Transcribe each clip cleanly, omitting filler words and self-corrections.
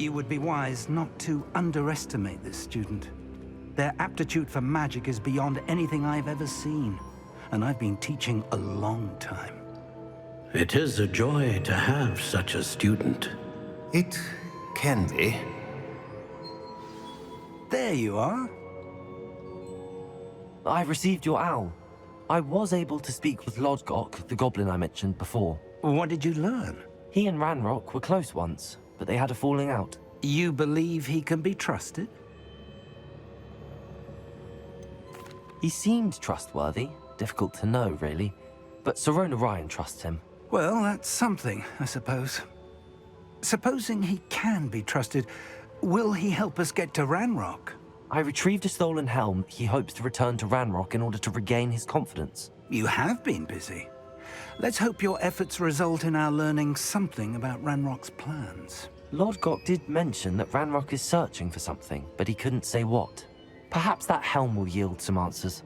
You would be wise not to underestimate this student. Their aptitude for magic is beyond anything I've ever seen, and I've been teaching a long time. It is a joy to have such a student. It can be. There you are. I received your owl. I was able to speak with Lodgok, the goblin I mentioned before. What did you learn? He and Ranrock were close once, but they had a falling out. You believe he can be trusted? He seemed trustworthy. Difficult to know, really. But Sirona Ryan trusts him. Well, that's something, I suppose. Supposing he can be trusted, will he help us get to Ranrock? I retrieved a stolen helm he hopes to return to Ranrock in order to regain his confidence. You have been busy. Let's hope your efforts result in our learning something about Ranrock's plans. Lodgok did mention that Ranrock is searching for something, but he couldn't say what. Perhaps that helm will yield some answers.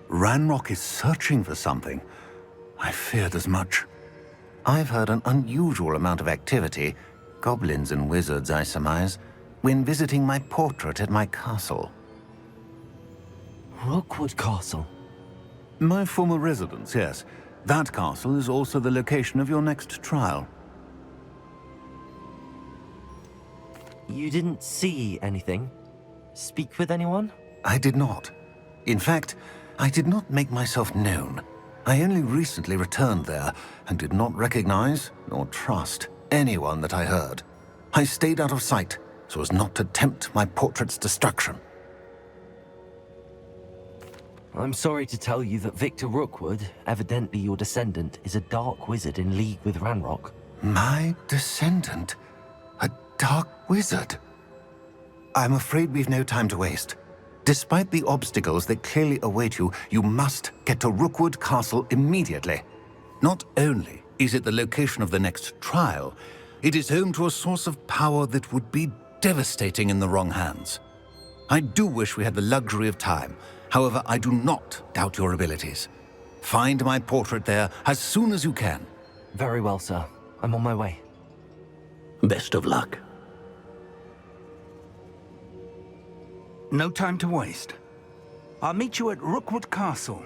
Ranrock is searching for something. I feared as much. I've heard an unusual amount of activity, goblins and wizards, I surmise, when visiting my portrait at my castle. Rookwood Castle? My former residence, yes. That castle is also the location of your next trial. You didn't see anything? Speak with anyone? I did not. In fact, I did not make myself known. I only recently returned there and did not recognize nor trust anyone that I heard. I stayed out of sight so as not to tempt my portrait's destruction. I'm sorry to tell you that Victor Rookwood, evidently your descendant, is a dark wizard in league with Ranrock. My descendant? A dark wizard? I'm afraid we've no time to waste. Despite the obstacles that clearly await you, you must get to Rookwood Castle immediately. Not only is it the location of the next trial, it is home to a source of power that would be devastating in the wrong hands. I do wish we had the luxury of time. However, I do not doubt your abilities. Find my portrait there as soon as you can. Very well, sir. I'm on my way. Best of luck. No time to waste. I'll meet you at Rookwood Castle.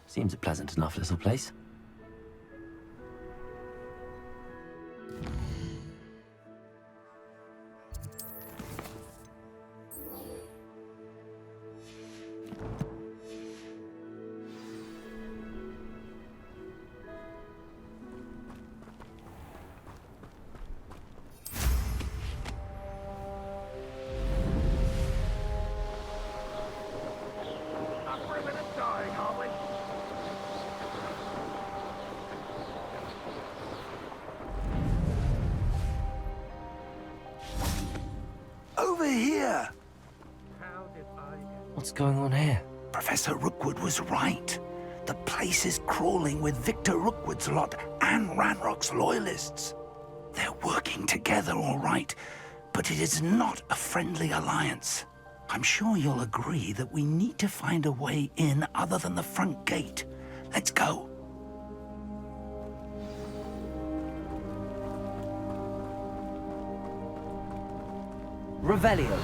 Seems a pleasant enough little place. Over here! What's going on here? Professor Rookwood was right. The place is crawling with Victor Rookwood's lot and Ranrock's loyalists. They're working together, all right, but it is not a friendly alliance. I'm sure you'll agree that we need to find a way in other than the front gate. Let's go. Revelio.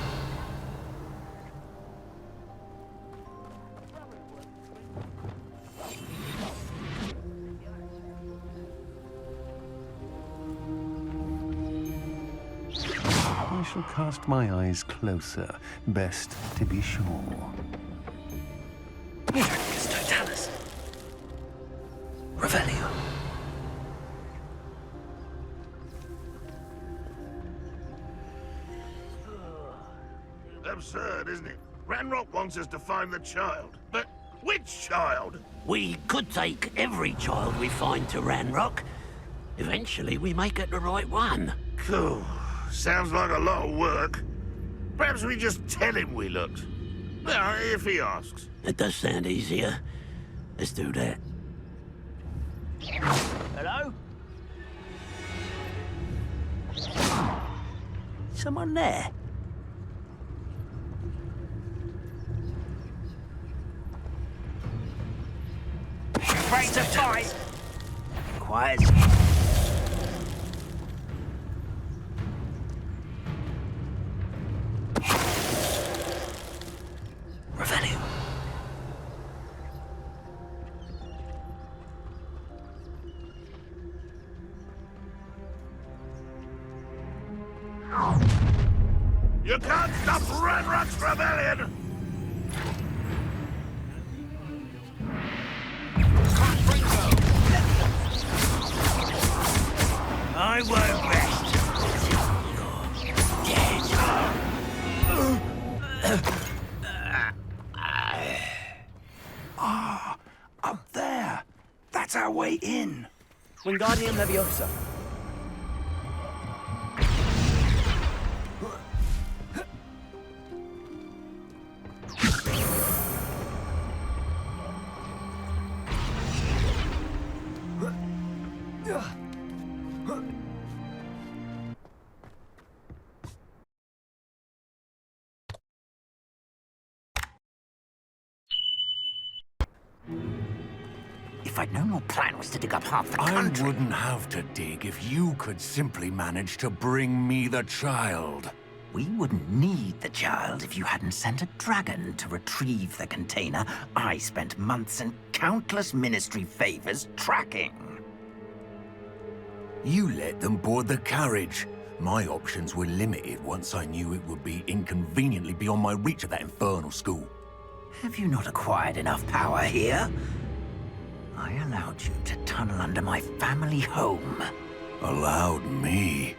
I shall cast my eyes closer, best to be sure. Miracus Totalis. Revelio. Absurd, isn't it? Ranrock wants us to find the child. But which child? We could take every child we find to Ranrock. Eventually, we may get the right one. Cool. sounds like a lot of work. Perhaps we just tell him we looked. Well, if he asks. It does sound easier. Let's do that. Hello? Someone there? Afraid to fight? Quiet. Revelio. You can't stop Ranrock's rebellion! I won't rest. Up there. That's our way in. Wingardium Leviosa. If I'd known your plan was to dig up half the I country... wouldn't have to dig if you could simply manage to bring me the child. We wouldn't need the child if you hadn't sent a dragon to retrieve the container I spent months and countless ministry favors tracking. You let them board the carriage. My options were limited once I knew it would be inconveniently beyond my reach at that infernal school. Have you not acquired enough power here? I allowed you to tunnel under my family home. Allowed me?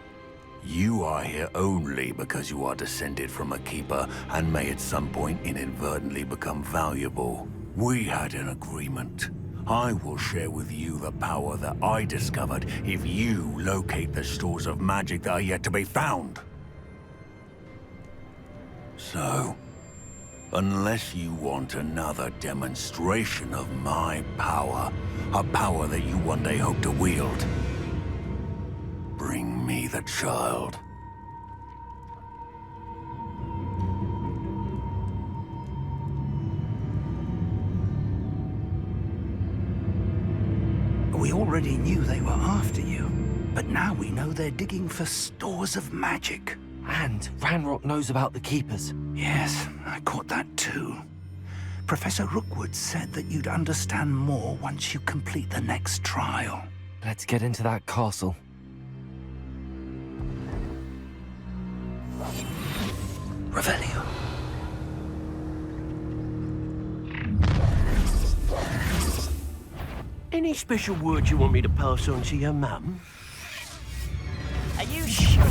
You are here only because you are descended from a keeper and may at some point inadvertently become valuable. We had an agreement. I will share with you the power that I discovered if you locate the stores of magic that are yet to be found. So, unless you want another demonstration of my power, a power that you one day hope to wield, bring me the child. We already knew they were after you, but now we know they're digging for stores of magic. And Ranrock knows about the Keepers. Yes, I caught that too. Professor Rookwood said that you'd understand more once you complete the next trial. Let's get into that castle. Revelio. Any special words you want me to pass on to your mum? Are you sure?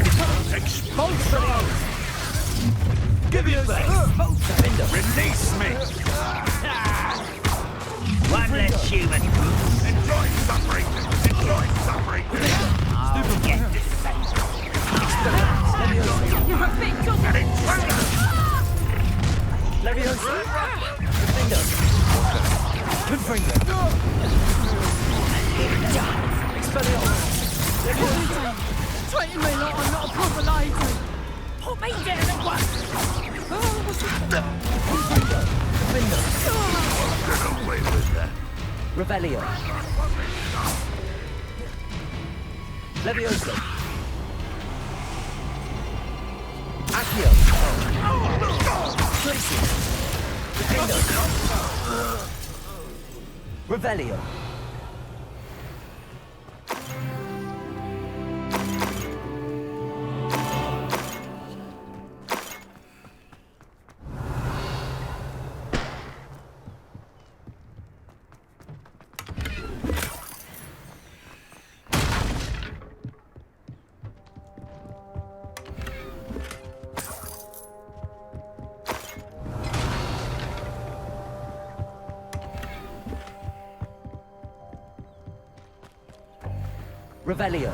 Expulsion! Give it back! Release me! One less human. Enjoy suffering! Enjoy suffering! Oh, get this You're a big dog. An intruder! Leviosa. Confringo. Expelliarmus. Leviosa. Treating me like I'm not a proper lady. Put me down at once. Get away with that. Revelio. Leviosa. Accio. Tracy. Revelio. Revelio.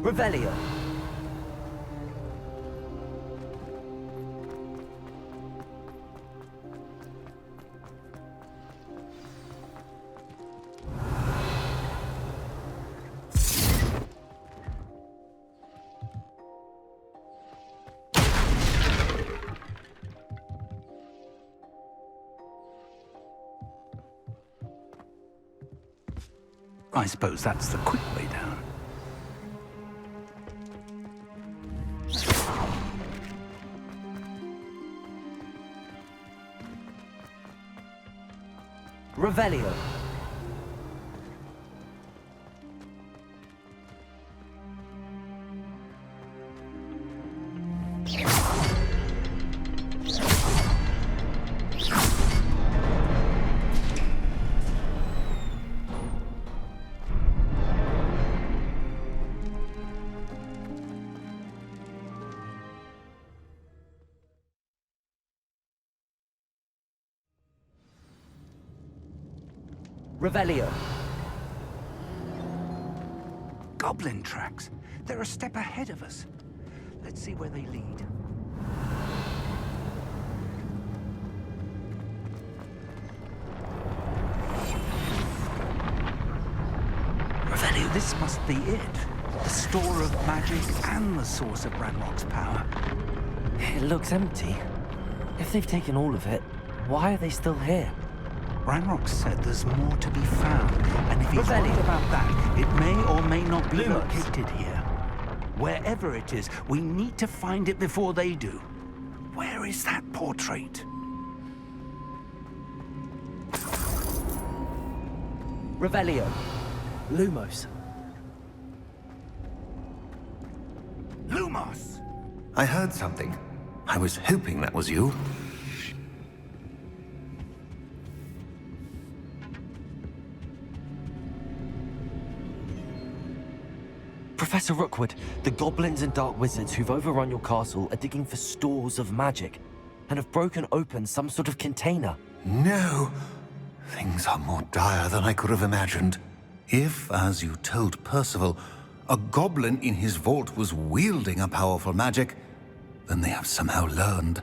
Revelio. I suppose that's the quick way down. Revelio. Revelio. Goblin tracks. They're a step ahead of us. Let's see where they lead. Revelio, this must be it. The store of magic and the source of Ranrock's power. It looks empty. If they've taken all of it, why are they still here? Ranrock said there's more to be found, and if he's Revelio. right about that, it may or may not be Lumos. located here. Wherever it is, we need to find it before they do. Where is that portrait? Revelio. Lumos. Lumos! I heard something. I was hoping that was you. Professor Rookwood, the goblins and dark wizards who've overrun your castle are digging for stores of magic and have broken open some sort of container. No! Things are more dire than I could have imagined. If, as you told Percival, a goblin in his vault was wielding a powerful magic, then they have somehow learned.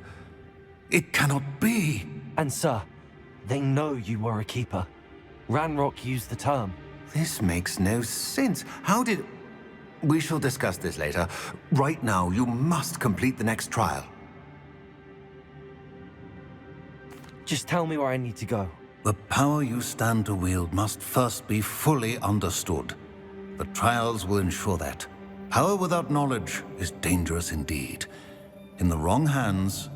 It cannot be! And sir, they know you were a keeper. Ranrock used the term. This makes no sense. How did... We shall discuss this later. Right now, you must complete the next trial. Just tell me where I need to go. The power you stand to wield must first be fully understood. The trials will ensure that. Power without knowledge is dangerous indeed. In the wrong hands,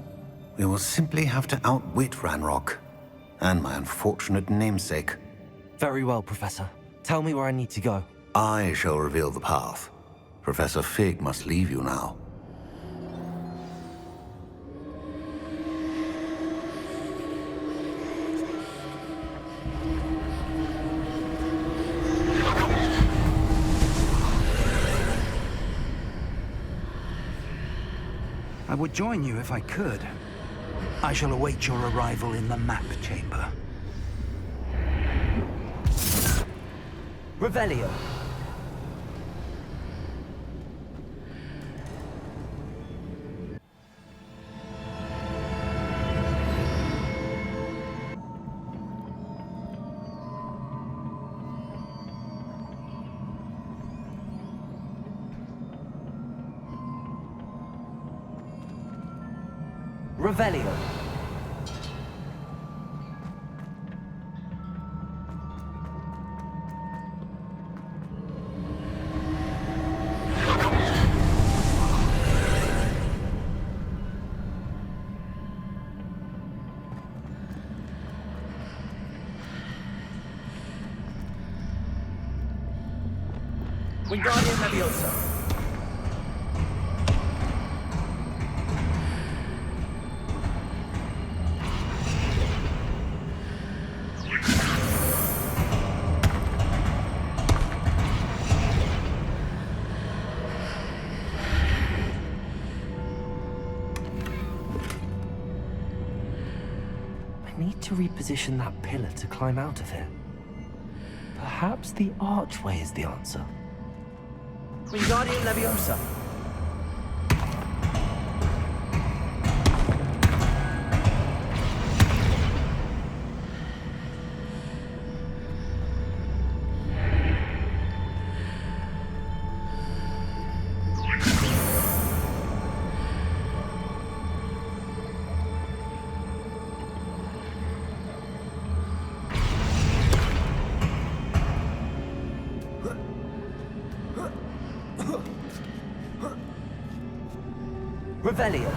we will simply have to outwit Ranrock and my unfortunate namesake. Very well, Professor. Tell me where I need to go. I shall reveal the path. Professor Fig must leave you now. I would join you if I could. I shall await your arrival in the map chamber. Revelio. Revelio. Wingardium Leviosa. I need to reposition that pillar to climb out of here. Perhaps the archway is the answer. Wingardium Leviosa. Revelio.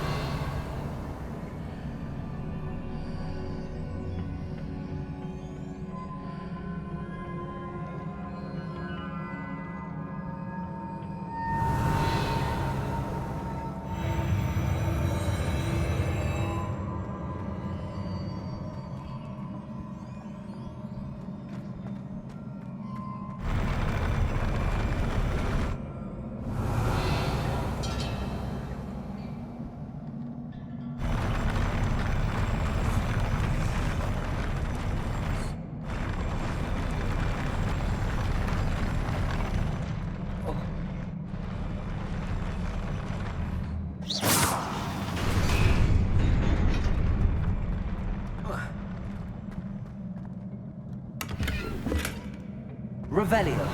Revelio.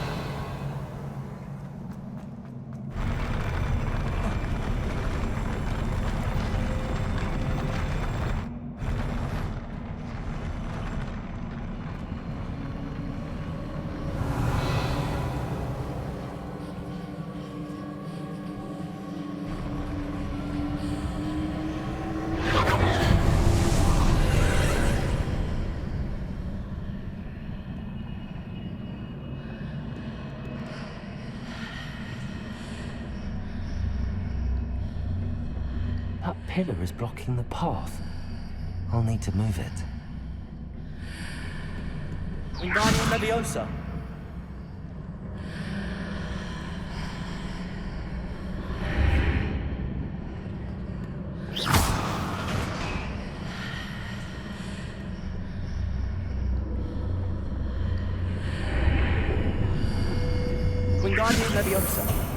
That pillar is blocking the path. I'll need to move it. Wingardium Leviosa. Wingardium Leviosa.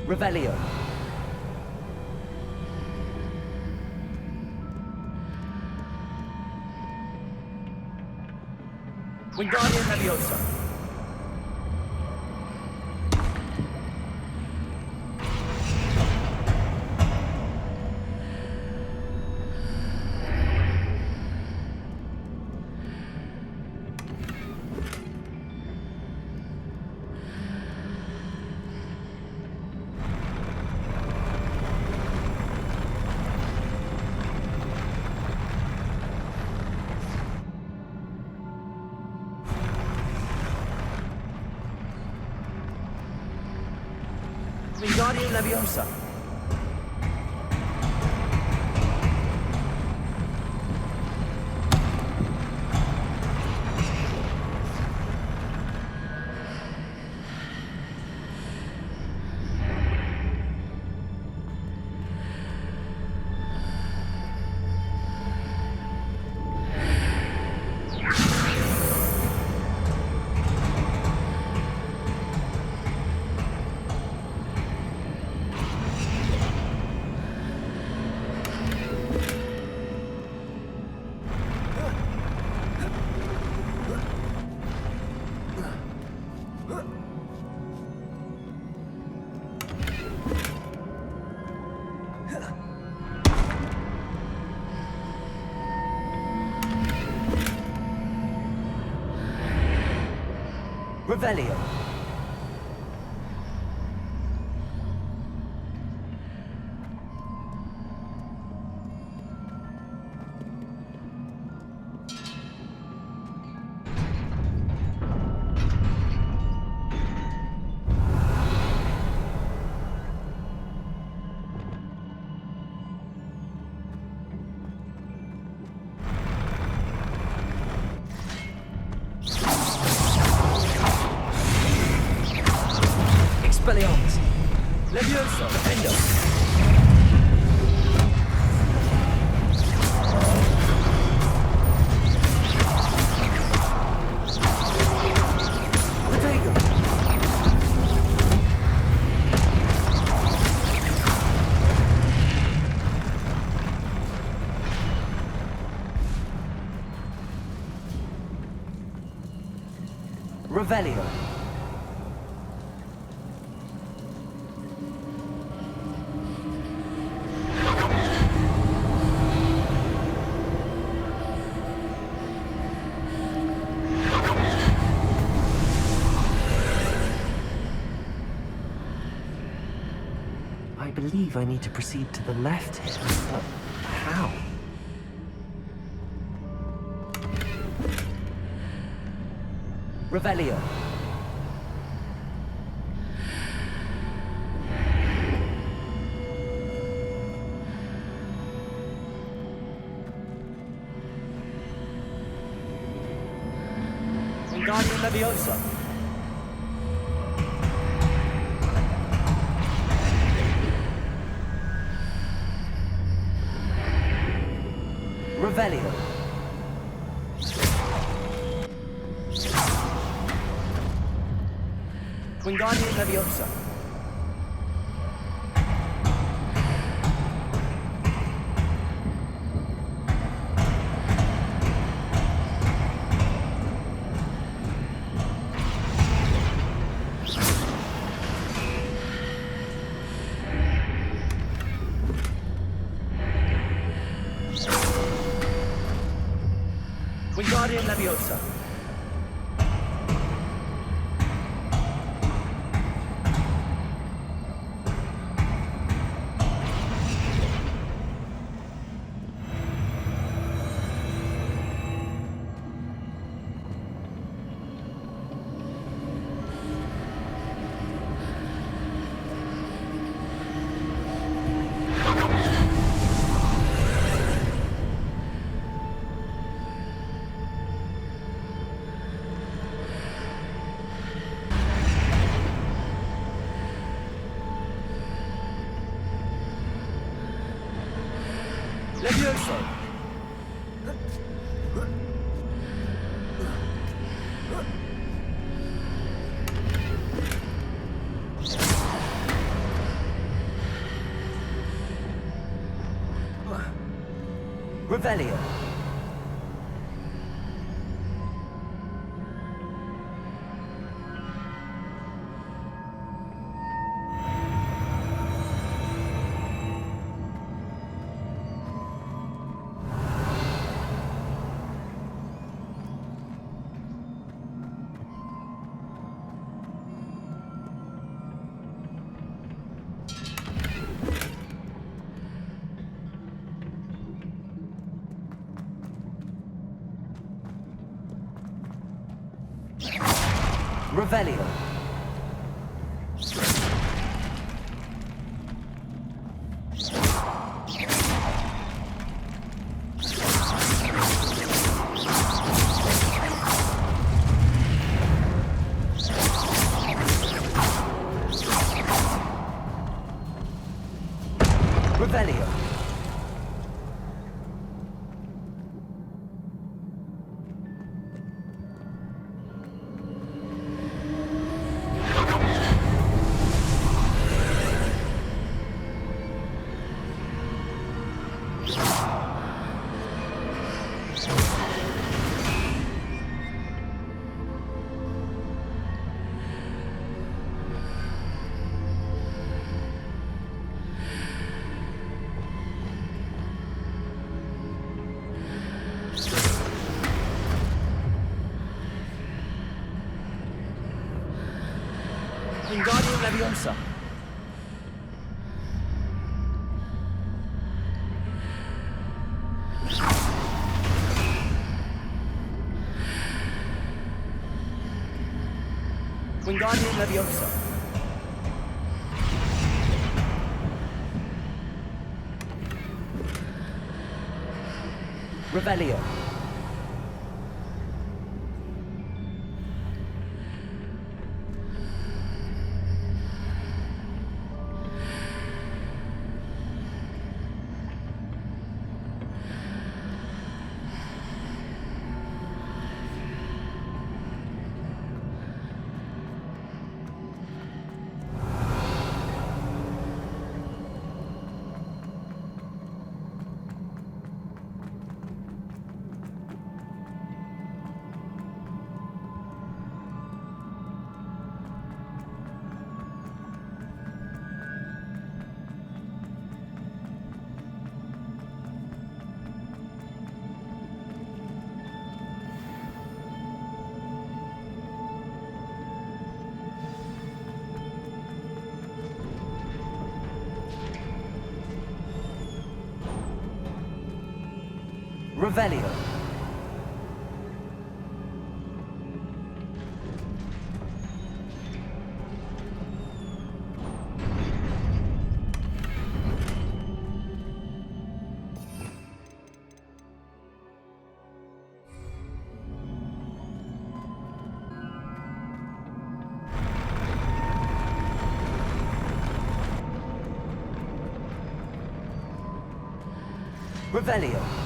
Revelio. Wingardium Leviosa. Wingardium Leviosa. Revelio. Expelliarmus. Levioso. Defendo. Protego. Revelio. I believe I need to proceed to the left here, but how? Revelio. Wingardium Leviosa. Revelio. Wingardium Leviosa. Wingardium Leviosa. Levioso. Revelio. Revelio. Revelio. Leviosa. Wingardium Leviosa. Revelio. Revelio. Revelio.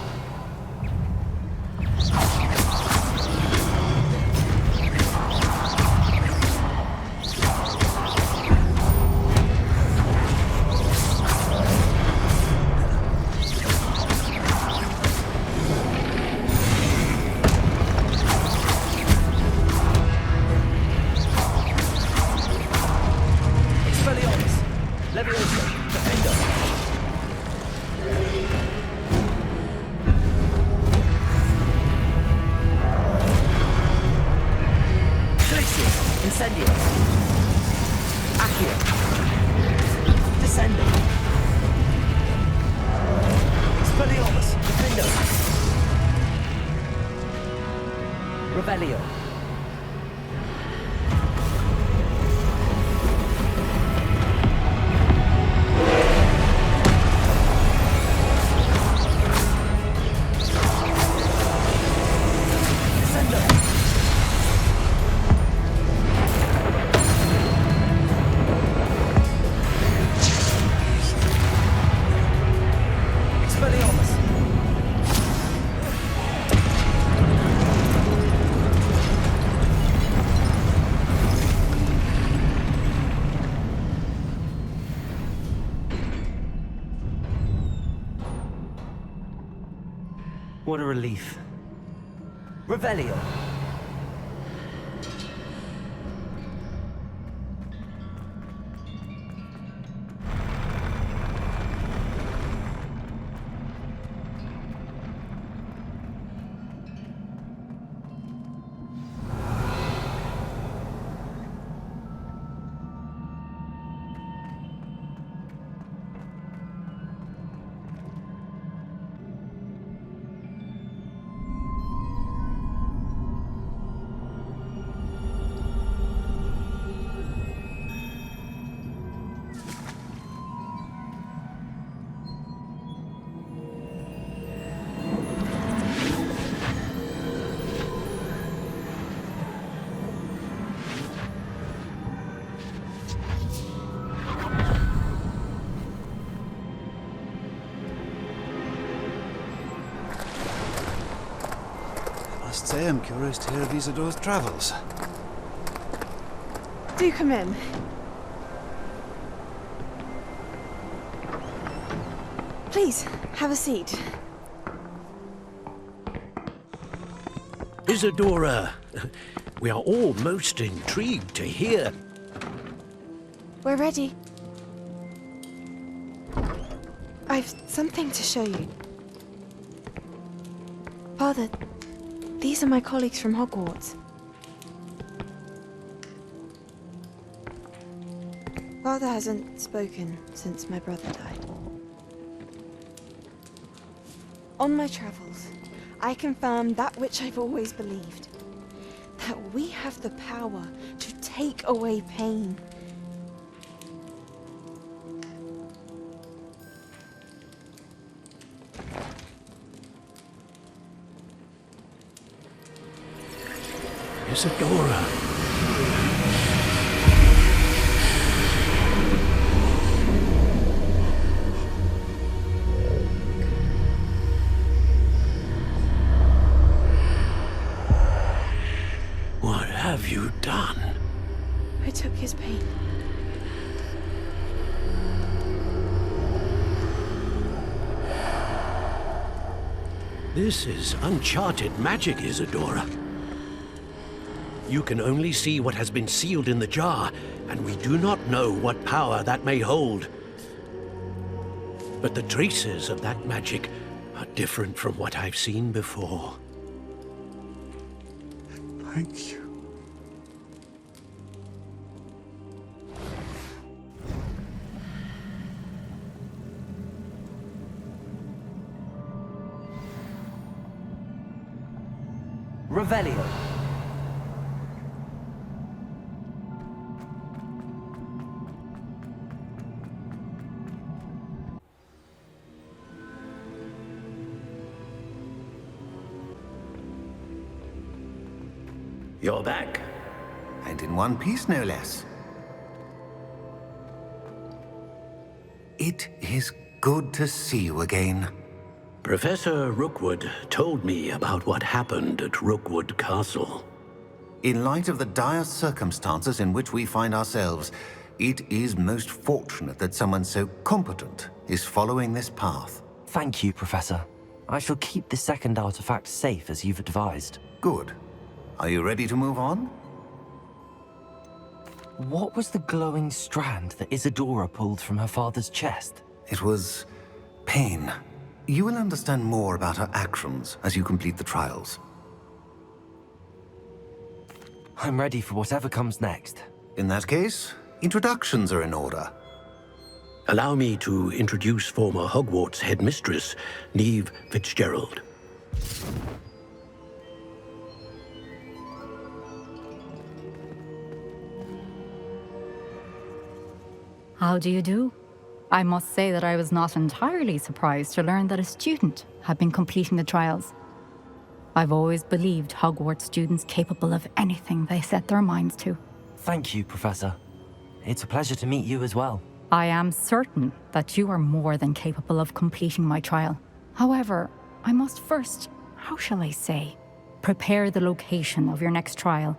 Revelio. What a relief. Revelio. Must say I'm curious to hear of Isidor's travels. Do come in. Please, have a seat. Isadora, we are all most intrigued to hear. We're ready. I've something to show you. Father, these are my colleagues from Hogwarts. Father hasn't spoken since my brother died. On my travels, I confirmed that which I've always believed. That we have the power to take away pain. Isadora. What have you done? I took his pain. This is uncharted magic, Isadora. You can only see what has been sealed in the jar, and we do not know what power that may hold. But the traces of that magic are different from what I've seen before. Thank you. Revelio. You're back. And in one piece, no less. It is good to see you again. Professor Rookwood told me about what happened at Rookwood Castle. In light of the dire circumstances in which we find ourselves, it is most fortunate that someone so competent is following this path. Thank you, Professor. I shall keep the second artifact safe as you've advised. Good. Are you ready to move on? What was the glowing strand that Isadora pulled from her father's chest? It was pain. You will understand more about her actions as you complete the trials. I'm ready for whatever comes next. In that case, introductions are in order. Allow me to introduce former Hogwarts headmistress, Neve Fitzgerald. How do you do? I must say that I was not entirely surprised to learn that a student had been completing the trials. I've always believed Hogwarts students capable of anything they set their minds to. Thank you, Professor. It's a pleasure to meet you as well. I am certain that you are more than capable of completing my trial. However, I must first, how shall I say, prepare the location of your next trial.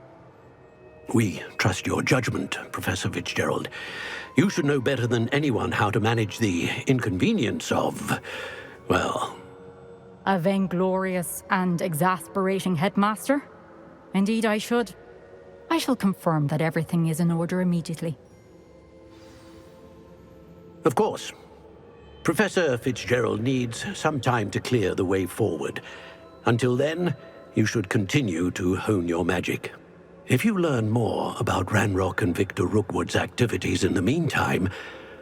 We trust your judgment, Professor Fitzgerald. You should know better than anyone how to manage the inconvenience of, well... A vainglorious and exasperating headmaster? Indeed I should. I shall confirm that everything is in order immediately. Of course. Professor Fitzgerald needs some time to clear the way forward. Until then, you should continue to hone your magic. If you learn more about Ranrock and Victor Rookwood's activities in the meantime,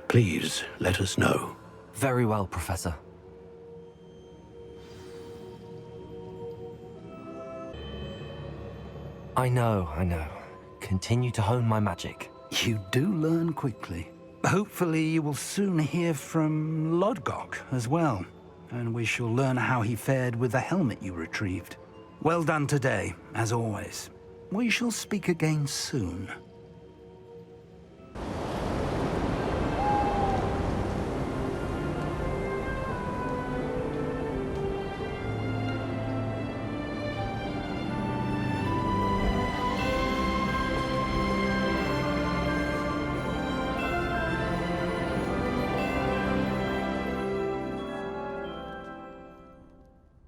please let us know. Very well, Professor. I know. Continue to hone my magic. You do learn quickly. Hopefully you will soon hear from Lodgok as well, and we shall learn how he fared with the helmet you retrieved. Well done today, as always. We shall speak again soon.